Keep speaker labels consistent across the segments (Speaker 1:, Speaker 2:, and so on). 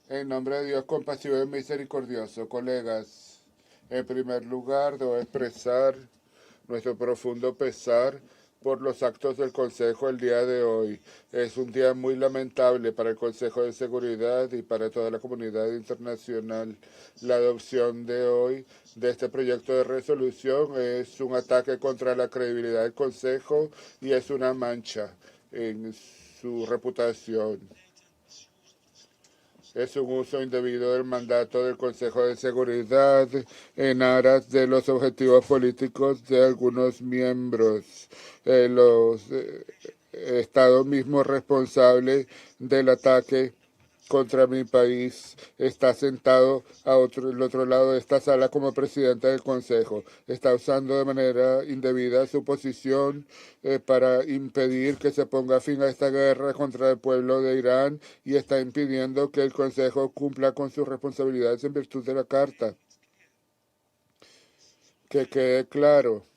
Speaker 1: En nombre de Dios compasivo y misericordioso, colegas, en primer lugar debo expresar nuestro profundo pesar por los actos del Consejo el día de hoy. Es un día muy lamentable para el Consejo de Seguridad y para toda la comunidad internacional. La adopción de hoy de este proyecto de resolución es un ataque contra la credibilidad del Consejo y es una mancha en su reputación. Es un uso indebido del mandato del Consejo de Seguridad en aras de los objetivos políticos de algunos miembros. Los Estados mismos responsables del ataque contra mi país está sentado el otro lado de esta sala como presidente del Consejo. Está usando de manera indebida su posición para impedir que se ponga fin a esta guerra contra el pueblo de Irán y está impidiendo que el Consejo cumpla con sus responsabilidades en virtud de la Carta. Que quede claro.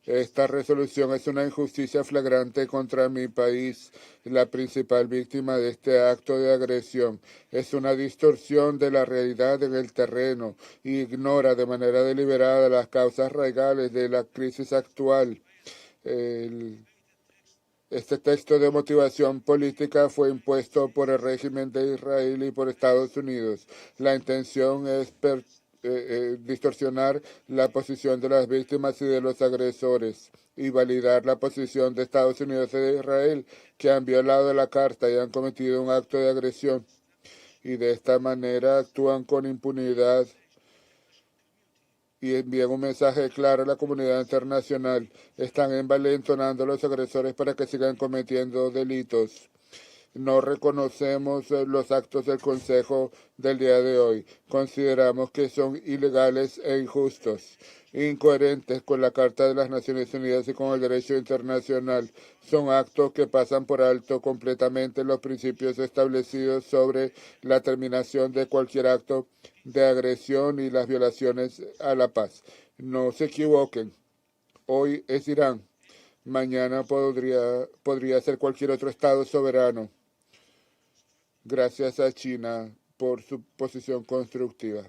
Speaker 1: Esta resolución es una injusticia flagrante contra mi país. La principal víctima de este acto de agresión es una distorsión de la realidad en el terreno y ignora de manera deliberada las causas reales de la crisis actual. Este texto de motivación política fue impuesto por el régimen de Israel y por Estados Unidos. La intención es distorsionar la posición de las víctimas y de los agresores y validar la posición de Estados Unidos y de Israel, que han violado la Carta y han cometido un acto de agresión y de esta manera actúan con impunidad y envían un mensaje claro a la comunidad internacional. Están envalentonando a los agresores para que sigan cometiendo delitos. No reconocemos los actos del Consejo del día de hoy. Consideramos que son ilegales e injustos, incoherentes con la Carta de las Naciones Unidas y con el derecho internacional. Son actos que pasan por alto completamente los principios establecidos sobre la terminación de cualquier acto de agresión y las violaciones a la paz. No se equivoquen. Hoy es Irán. Mañana podría ser cualquier otro Estado soberano. Gracias a China por su posición constructiva.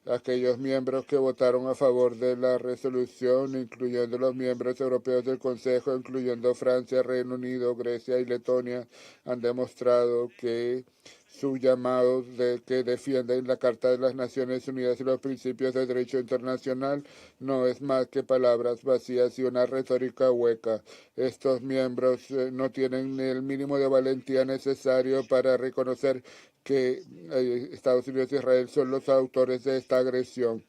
Speaker 1: Aquellos miembros que votaron a favor de la resolución, incluyendo los miembros europeos del Consejo, incluyendo Francia, Reino Unido, Grecia y Letonia, han demostrado que su llamado de que defienden la Carta de las Naciones Unidas y los principios de derecho internacional no es más que palabras vacías y una retórica hueca. Estos miembros no tienen ni el mínimo de valentía necesario para reconocer que Estados Unidos y Israel son los autores de esta agresión.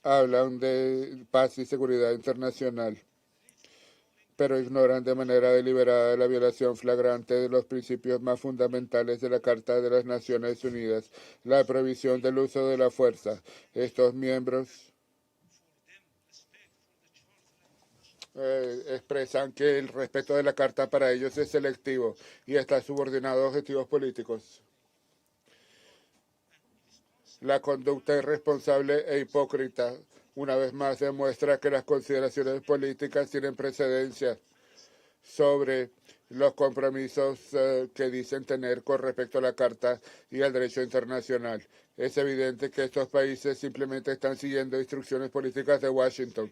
Speaker 1: Hablan de paz y seguridad internacional, pero ignoran de manera deliberada la violación flagrante de los principios más fundamentales de la Carta de las Naciones Unidas, la prohibición del uso de la fuerza. Estos miembros expresan que el respeto de la Carta para ellos es selectivo y está subordinado a objetivos políticos. La conducta irresponsable e hipócrita una vez más demuestra que las consideraciones políticas tienen precedencia sobre los compromisos que dicen tener con respecto a la Carta y al derecho internacional. Es evidente que estos países simplemente están siguiendo instrucciones políticas de Washington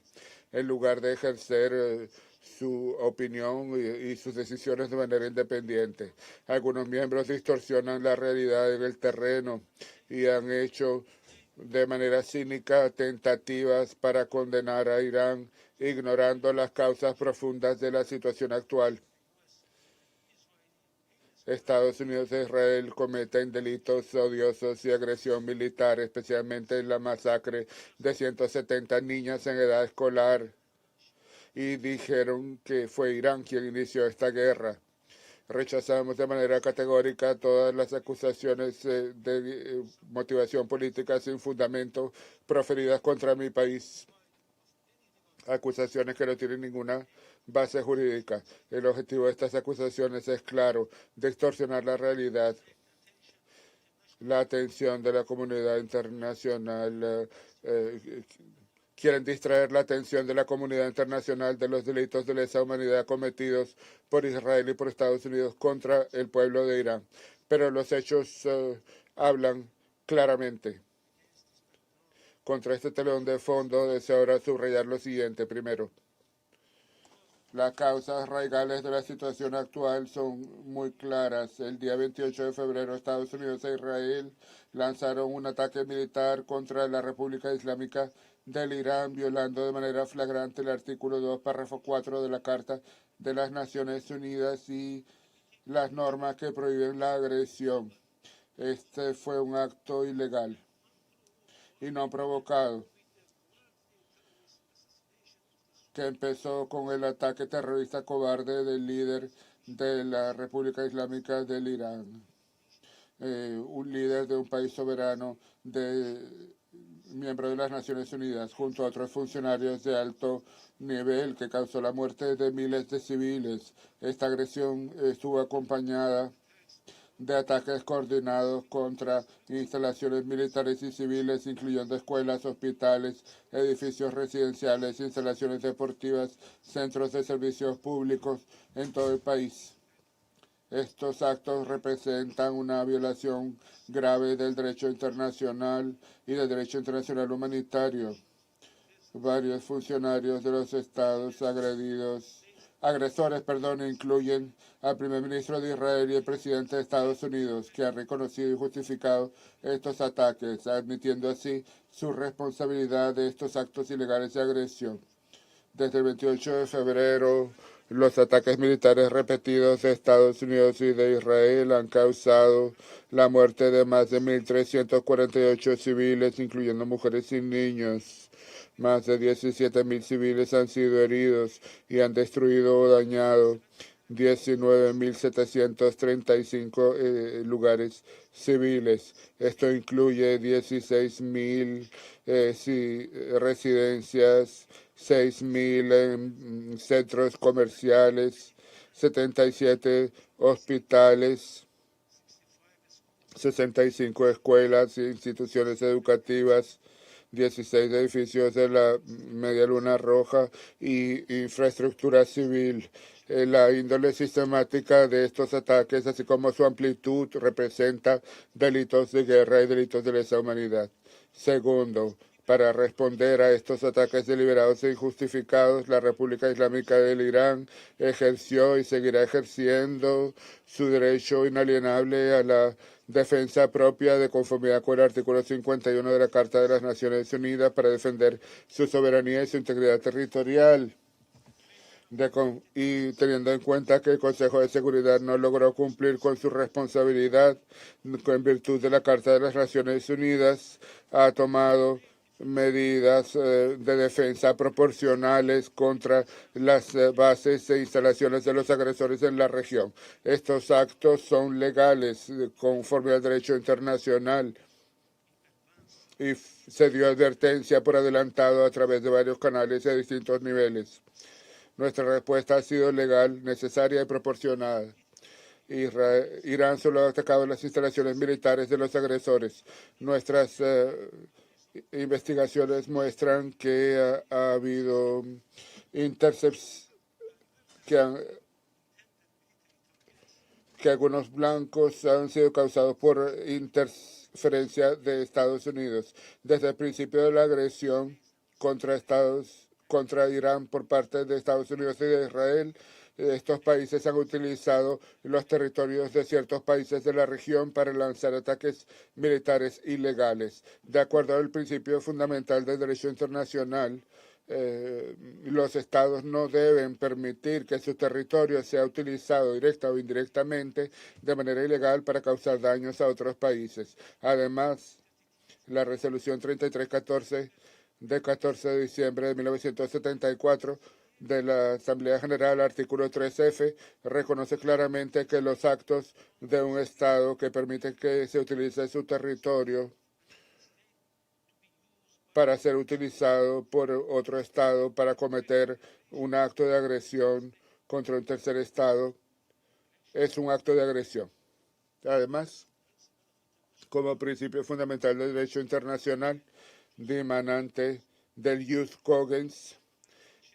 Speaker 1: en lugar de ejercer su opinión y sus decisiones de manera independiente. Algunos miembros distorsionan la realidad en el terreno y han hecho de manera cínica tentativas para condenar a Irán, ignorando las causas profundas de la situación actual. Estados Unidos e Israel cometen delitos odiosos y agresión militar, especialmente en la masacre de 170 niñas en edad escolar, y dijeron que fue Irán quien inició esta guerra. Rechazamos de manera categórica todas las acusaciones de motivación política sin fundamento proferidas contra mi país. Acusaciones que no tienen ninguna base jurídica. El objetivo de estas acusaciones es claro, distorsionar la realidad. La atención de la comunidad internacional quieren distraer la atención de la comunidad internacional de los delitos de lesa humanidad cometidos por Israel y por Estados Unidos contra el pueblo de Irán. Pero los hechos hablan claramente. Contra este telón de fondo deseo ahora subrayar lo siguiente. Primero, las causas raigales de la situación actual son muy claras. El día 28 de febrero, Estados Unidos e Israel lanzaron un ataque militar contra la República Islámica del Irán, violando de manera flagrante el artículo 2, párrafo 4 de la Carta de las Naciones Unidas y las normas que prohíben la agresión. Este fue un acto ilegal y no provocado, que empezó con el ataque terrorista cobarde del líder de la República Islámica del Irán, un líder de un país soberano, miembro de las Naciones Unidas, junto a otros funcionarios de alto nivel, que causó la muerte de miles de civiles. Esta agresión estuvo acompañada de ataques coordinados contra instalaciones militares y civiles, incluyendo escuelas, hospitales, edificios residenciales, instalaciones deportivas, centros de servicios públicos en todo el país. Estos actos representan una violación grave del derecho internacional y del derecho internacional humanitario. Varios funcionarios de los estados agresores, incluyen al primer ministro de Israel y el presidente de Estados Unidos, que han reconocido y justificado estos ataques, admitiendo así su responsabilidad de estos actos ilegales de agresión. Desde el 28 de febrero, los ataques militares repetidos de Estados Unidos y de Israel han causado la muerte de más de 1.348 civiles, incluyendo mujeres y niños. Más de 17.000 civiles han sido heridos y han destruido o dañado 19.735 lugares civiles. Esto incluye 16.000 residencias, 6.000 centros comerciales, 77 hospitales, 65 escuelas e instituciones educativas, 16 edificios de la Media Luna Roja y infraestructura civil. La índole sistemática de estos ataques, así como su amplitud, representa delitos de guerra y delitos de lesa humanidad. Segundo, para responder a estos ataques deliberados e injustificados, la República Islámica del Irán ejerció y seguirá ejerciendo su derecho inalienable a la defensa propia de conformidad con el artículo 51 de la Carta de las Naciones Unidas para defender su soberanía y su integridad territorial. Y teniendo en cuenta que el Consejo de Seguridad no logró cumplir con su responsabilidad en virtud de la Carta de las Naciones Unidas, ha tomado medidas de defensa proporcionales contra las bases e instalaciones de los agresores en la región. Estos actos son legales conforme al derecho internacional y se dio advertencia por adelantado a través de varios canales y a distintos niveles. Nuestra respuesta ha sido legal, necesaria y proporcionada. Irán solo ha atacado las instalaciones militares de los agresores. Nuestras investigaciones muestran que ha habido intercepciones, que algunos blancos han sido causados por interferencia de Estados Unidos. Desde el principio de la agresión contra Irán por parte de Estados Unidos y de Israel, estos países han utilizado los territorios de ciertos países de la región para lanzar ataques militares ilegales. De acuerdo al principio fundamental del derecho internacional, los estados no deben permitir que su territorio sea utilizado directa o indirectamente de manera ilegal para causar daños a otros países. Además, la resolución 3314 de 14 de diciembre de 1974 de la Asamblea General, artículo 3F, reconoce claramente que los actos de un Estado que permiten que se utilice su territorio para ser utilizado por otro Estado para cometer un acto de agresión contra un tercer Estado es un acto de agresión. Además, como principio fundamental del derecho internacional, dimanante del Jus Cogens.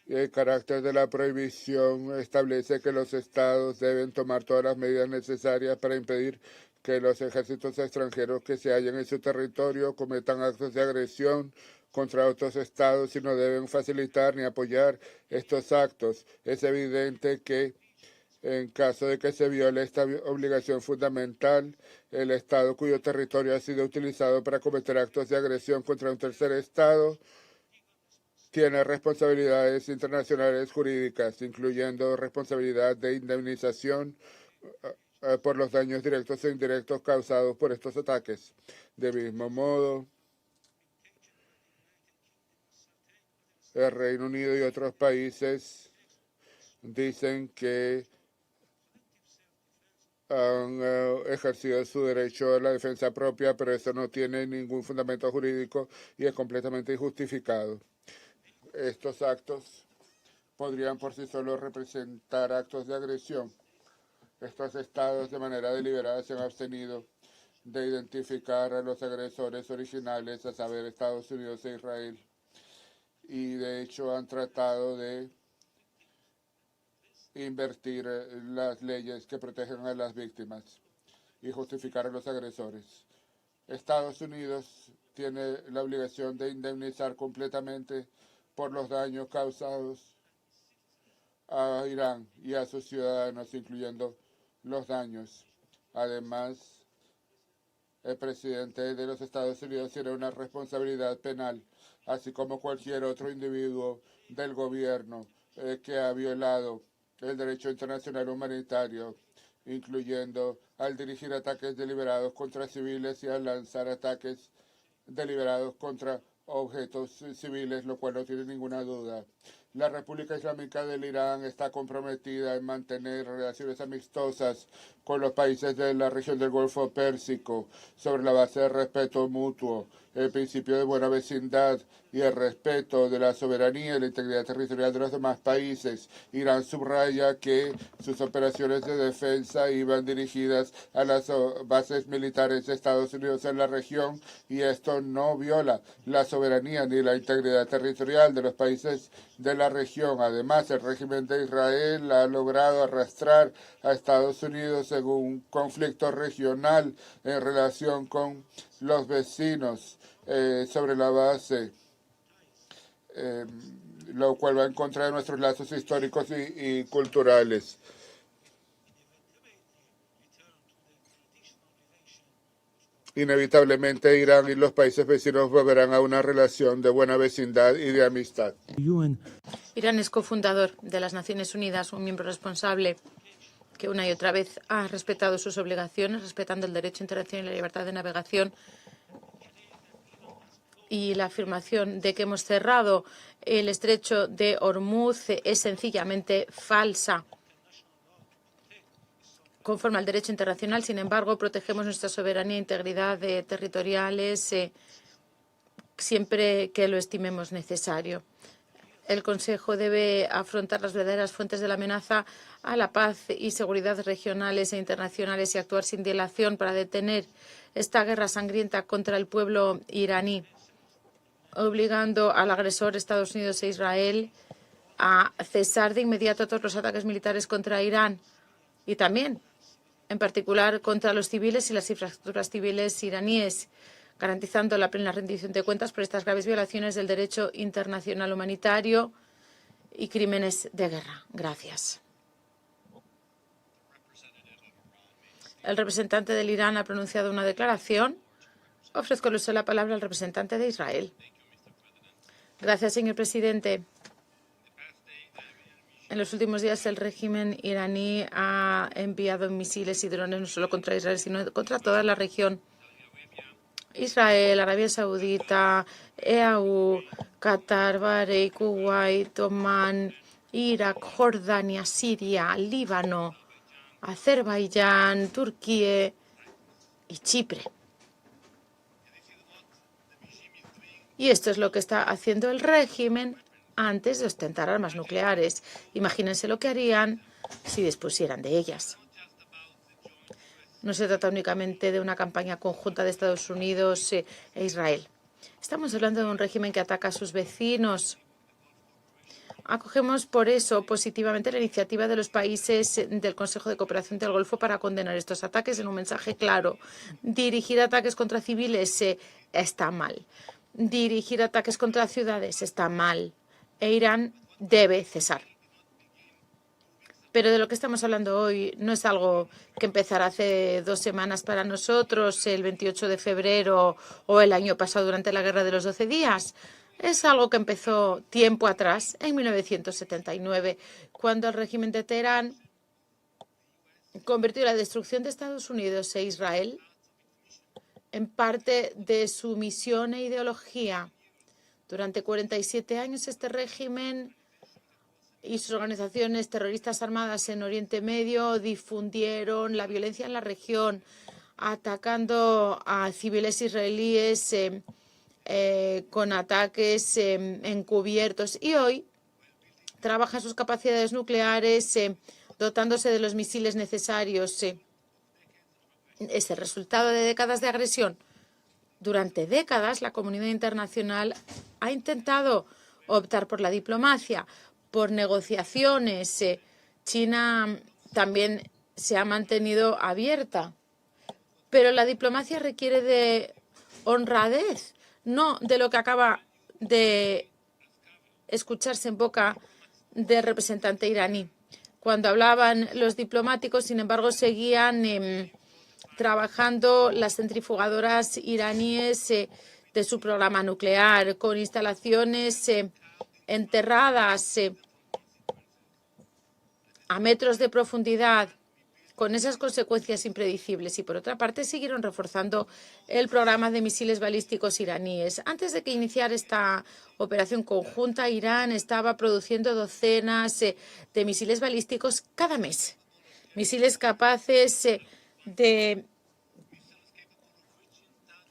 Speaker 1: El carácter de la prohibición establece que los estados deben tomar todas las medidas necesarias para impedir que los ejércitos extranjeros que se hallen en su territorio cometan actos de agresión contra otros estados y no deben facilitar ni apoyar estos actos. Es evidente que en caso de que se viole esta obligación fundamental, el estado cuyo territorio ha sido utilizado para cometer actos de agresión contra un tercer estado tiene responsabilidades internacionales jurídicas, incluyendo responsabilidad de indemnización por los daños directos e indirectos causados por estos ataques. De mismo modo, el Reino Unido y otros países dicen que han ejercido su derecho a la defensa propia, pero eso no tiene ningún fundamento jurídico y es completamente injustificado. Estos actos podrían por sí solos representar actos de agresión. Estos estados de manera deliberada se han abstenido de identificar a los agresores originales, a saber, Estados Unidos e Israel, y de hecho han tratado de invertir las leyes que protegen a las víctimas y justificar a los agresores. Estados Unidos tiene la obligación de indemnizar completamente por los daños causados a Irán y a sus ciudadanos, incluyendo los daños. Además, el presidente de los Estados Unidos tiene una responsabilidad penal, así como cualquier otro individuo del gobierno que ha violado el derecho internacional humanitario, incluyendo al dirigir ataques deliberados contra civiles y al lanzar ataques deliberados contra objetos civiles, lo cual no tiene ninguna duda. La República Islámica del Irán está comprometida en mantener relaciones amistosas con los países de la región del Golfo Pérsico sobre la base de respeto mutuo, el principio de buena vecindad y el respeto de la soberanía y la integridad territorial de los demás países. Irán subraya que sus operaciones de defensa iban dirigidas a las bases militares de Estados Unidos en la región y esto no viola la soberanía ni la integridad territorial de los países de la región. Además, el régimen de Israel ha logrado arrastrar a Estados Unidos en un conflicto regional en relación con los vecinos sobre la base, lo cual va en contra de nuestros lazos históricos y culturales. Inevitablemente, Irán y los países vecinos volverán a una relación de buena vecindad y de amistad.
Speaker 2: Irán es cofundador de las Naciones Unidas, un miembro responsable que una y otra vez ha respetado sus obligaciones, respetando el derecho internacional y la libertad de navegación. Y la afirmación de que hemos cerrado el estrecho de Hormuz es sencillamente falsa. Conforme al derecho internacional, sin embargo, protegemos nuestra soberanía e integridad territoriales siempre que lo estimemos necesario. El Consejo debe afrontar las verdaderas fuentes de la amenaza a la paz y seguridad regionales e internacionales y actuar sin dilación para detener esta guerra sangrienta contra el pueblo iraní, obligando al agresor Estados Unidos e Israel a cesar de inmediato todos los ataques militares contra Irán y también, en particular, contra los civiles y las infraestructuras civiles iraníes, garantizando la plena rendición de cuentas por estas graves violaciones del derecho internacional humanitario y crímenes de guerra. Gracias. El representante del Irán ha pronunciado una declaración. Ofrezco el uso de la palabra al representante de Israel. Gracias, señor presidente. En los últimos días, el régimen iraní ha enviado misiles y drones no solo contra Israel, sino contra toda la región. Israel, Arabia Saudita, EAU, Qatar, Bahrein, Kuwait, Omán, Irak, Jordania, Siria, Líbano, Azerbaiyán, Turquía y Chipre. Y esto es lo que está haciendo el régimen antes de ostentar armas nucleares. Imagínense lo que harían si dispusieran de ellas. No se trata únicamente de una campaña conjunta de Estados Unidos e Israel. Estamos hablando de un régimen que ataca a sus vecinos. Acogemos por eso positivamente la iniciativa de los países del Consejo de Cooperación del Golfo para condenar estos ataques en un mensaje claro. Dirigir ataques contra civiles está mal. Dirigir ataques contra ciudades está mal. E Irán debe cesar. Pero de lo que estamos hablando hoy no es algo que empezara hace 2 semanas para nosotros, el 28 de febrero o el año pasado durante la Guerra de los 12 días. Es algo que empezó tiempo atrás, en 1979, cuando el régimen de Teherán convirtió la destrucción de Estados Unidos e Israel en parte de su misión e ideología. Durante 47 años este régimen y sus organizaciones terroristas armadas en Oriente Medio difundieron la violencia en la región, atacando a civiles israelíes con ataques encubiertos. Y hoy trabajan sus capacidades nucleares dotándose de los misiles necesarios. Es el resultado de décadas de agresión. Durante décadas la comunidad internacional ha intentado optar por la diplomacia, por negociaciones. China también se ha mantenido abierta. Pero la diplomacia requiere de honradez, no de lo que acaba de escucharse en boca del representante iraní. Cuando hablaban los diplomáticos, sin embargo, seguían trabajando las centrifugadoras iraníes de su programa nuclear, con instalaciones enterradas a metros de profundidad, con esas consecuencias impredecibles. Y por otra parte, siguieron reforzando el programa de misiles balísticos iraníes. Antes de que iniciara esta operación conjunta, Irán estaba produciendo docenas de misiles balísticos cada mes. Misiles capaces de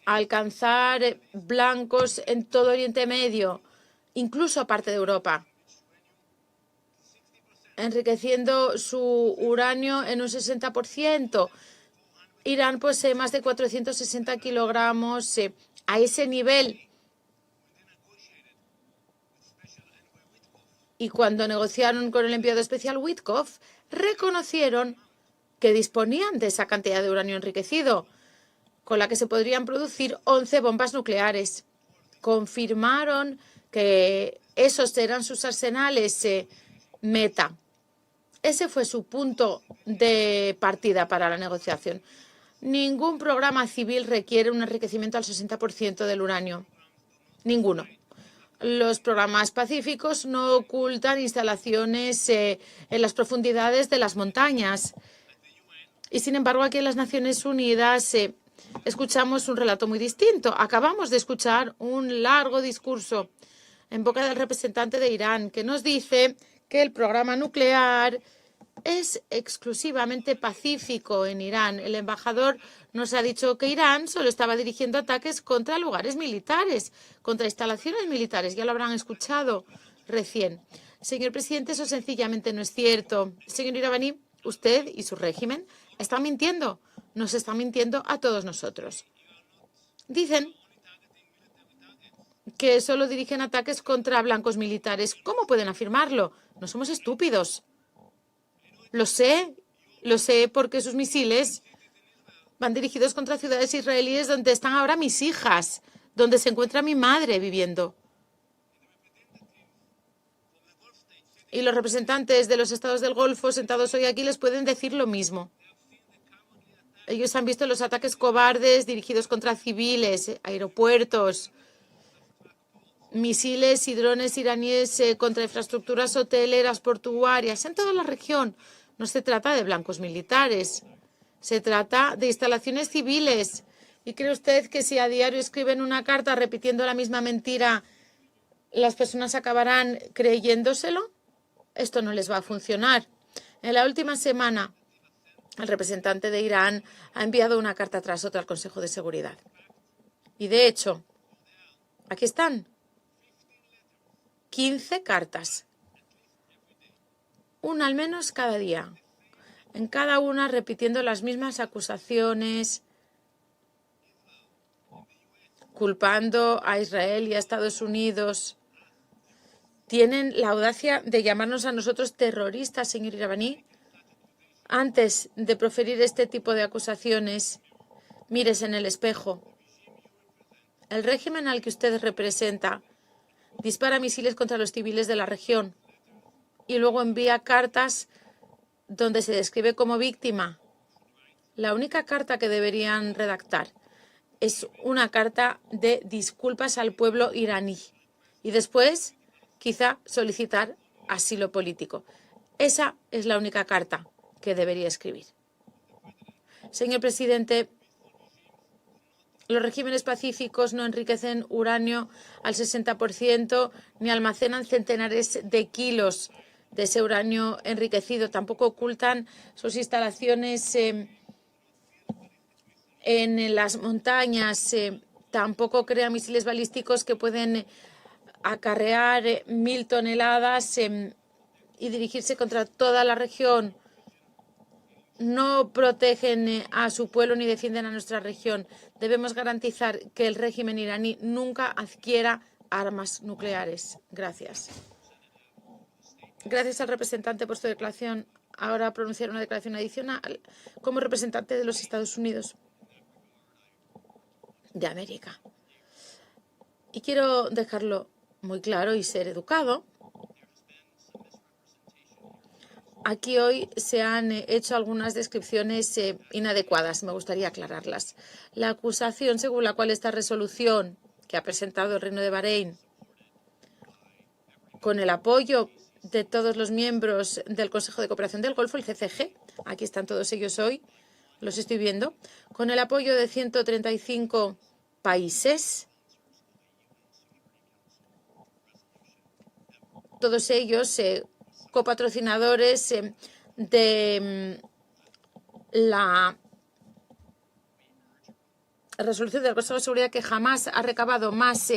Speaker 2: alcanzar blancos en todo Oriente Medio, incluso aparte de Europa, enriqueciendo su uranio en un 60%. Irán posee más de 460 kilogramos a ese nivel. Y cuando negociaron con el enviado especial Witkoff, reconocieron que disponían de esa cantidad de uranio enriquecido, con la que se podrían producir 11 bombas nucleares. Confirmaron que esos eran sus arsenales meta. Ese fue su punto de partida para la negociación. Ningún programa civil requiere un enriquecimiento al 60% del uranio. Ninguno. Los programas pacíficos no ocultan instalaciones en las profundidades de las montañas. Y sin embargo, aquí en las Naciones Unidas escuchamos un relato muy distinto. Acabamos de escuchar un largo discurso en boca del representante de Irán que nos dice que el programa nuclear es exclusivamente pacífico en Irán. El embajador nos ha dicho que Irán solo estaba dirigiendo ataques contra lugares militares, contra instalaciones militares. Ya lo habrán escuchado recién. Señor presidente, eso sencillamente no es cierto. Señor Irabaní, usted y su régimen están mintiendo. Nos están mintiendo a todos nosotros. Dicen que solo dirigen ataques contra blancos militares. ¿Cómo pueden afirmarlo? No somos estúpidos. Lo sé porque sus misiles van dirigidos contra ciudades israelíes donde están ahora mis hijas, donde se encuentra mi madre viviendo. Y los representantes de los estados del Golfo sentados hoy aquí les pueden decir lo mismo. Ellos han visto los ataques cobardes dirigidos contra civiles, aeropuertos, misiles y drones iraníes contra infraestructuras hoteleras, portuarias, en toda la región. No se trata de blancos militares, se trata de instalaciones civiles. ¿Y cree usted que si a diario escriben una carta repitiendo la misma mentira, las personas acabarán creyéndoselo? Esto no les va a funcionar. En la última semana, el representante de Irán ha enviado una carta tras otra al Consejo de Seguridad. Y de hecho, aquí están 15 cartas. Una al menos cada día. En cada una repitiendo las mismas acusaciones culpando a Israel y a Estados Unidos, tienen la audacia de llamarnos a nosotros terroristas, señor Irabaní. Antes de proferir este tipo de acusaciones, mírese en el espejo. El régimen al que usted representa dispara misiles contra los civiles de la región y luego envía cartas donde se describe como víctima. La única carta que deberían redactar es una carta de disculpas al pueblo iraní y después quizá solicitar asilo político. Esa es la única carta que debería escribir. Señor presidente, los regímenes pacíficos no enriquecen uranio al 60% ni almacenan centenares de kilos de ese uranio enriquecido. Tampoco ocultan sus instalaciones en las montañas. Tampoco crean misiles balísticos que pueden acarrear 1000 toneladas y dirigirse contra toda la región. No protegen a su pueblo ni defienden a nuestra región. Debemos garantizar que el régimen iraní nunca adquiera armas nucleares. Gracias. Gracias al representante por su declaración. Ahora pronunciar una declaración adicional como representante de los Estados Unidos de América. Y quiero dejarlo muy claro y ser educado. Aquí hoy se han hecho algunas descripciones inadecuadas. Me gustaría aclararlas. La acusación según la cual esta resolución que ha presentado el Reino de Bahrein, con el apoyo de todos los miembros del Consejo de Cooperación del Golfo, el CCG, aquí están todos ellos hoy, los estoy viendo, con el apoyo de 135 países, todos ellos copatrocinadores de la resolución del Consejo de Seguridad, que jamás ha recabado más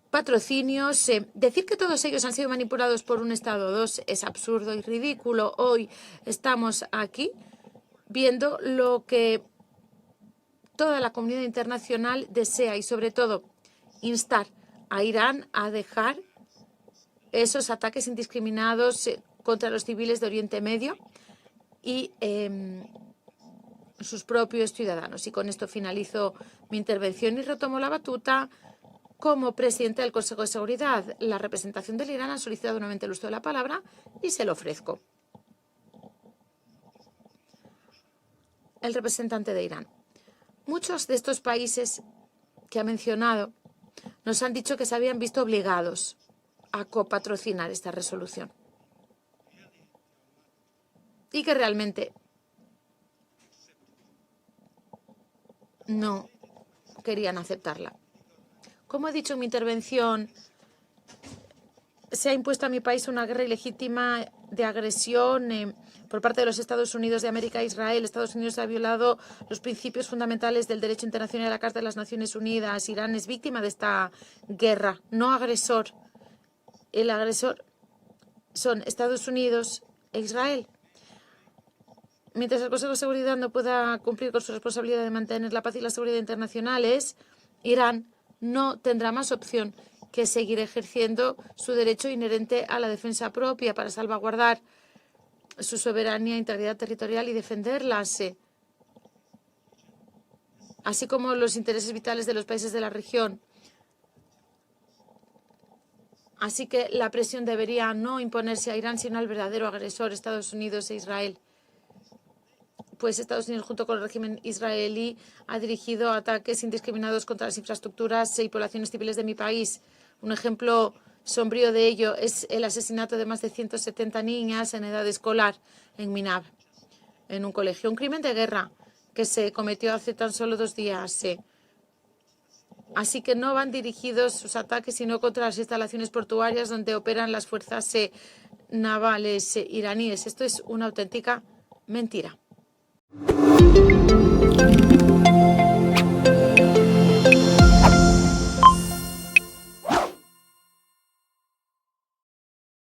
Speaker 2: patrocinios. Decir que todos ellos han sido manipulados por un Estado 2 es absurdo y ridículo. Hoy estamos aquí viendo lo que toda la comunidad internacional desea y, sobre todo, instar a Irán a dejar esos ataques indiscriminados contra los civiles de Oriente Medio y sus propios ciudadanos. Y con esto finalizo mi intervención y retomo la batuta como presidente del Consejo de Seguridad. La representación del Irán ha solicitado nuevamente el uso de la palabra y se lo ofrezco. El representante de Irán. Muchos de estos países que ha mencionado nos han dicho que se habían visto obligados a copatrocinar esta resolución y que realmente no querían aceptarla. Como he dicho en mi intervención, se ha impuesto a mi país una guerra ilegítima de agresión por parte de los Estados Unidos de América e Israel. Estados Unidos ha violado los principios fundamentales del derecho internacional y la Carta de las Naciones Unidas. Irán es víctima de esta guerra, no agresor. El agresor son Estados Unidos e Israel. Mientras el Consejo de Seguridad no pueda cumplir con su responsabilidad de mantener la paz y la seguridad internacionales, Irán no tendrá más opción que seguir ejerciendo su derecho inherente a la defensa propia para salvaguardar su soberanía e integridad territorial y defenderlas, así como los intereses vitales de los países de la región. Así que la presión debería no imponerse a Irán, sino al verdadero agresor, Estados Unidos e Israel. Pues Estados Unidos, junto con el régimen israelí, ha dirigido ataques indiscriminados contra las infraestructuras y poblaciones civiles de mi país. Un ejemplo sombrío de ello es el asesinato de más de 170 niñas en edad escolar en Minab, en un colegio. Un crimen de guerra que se cometió hace tan solo 2 días. Así que no van dirigidos sus ataques sino contra las instalaciones portuarias donde operan las fuerzas navales iraníes. Esto es una auténtica mentira.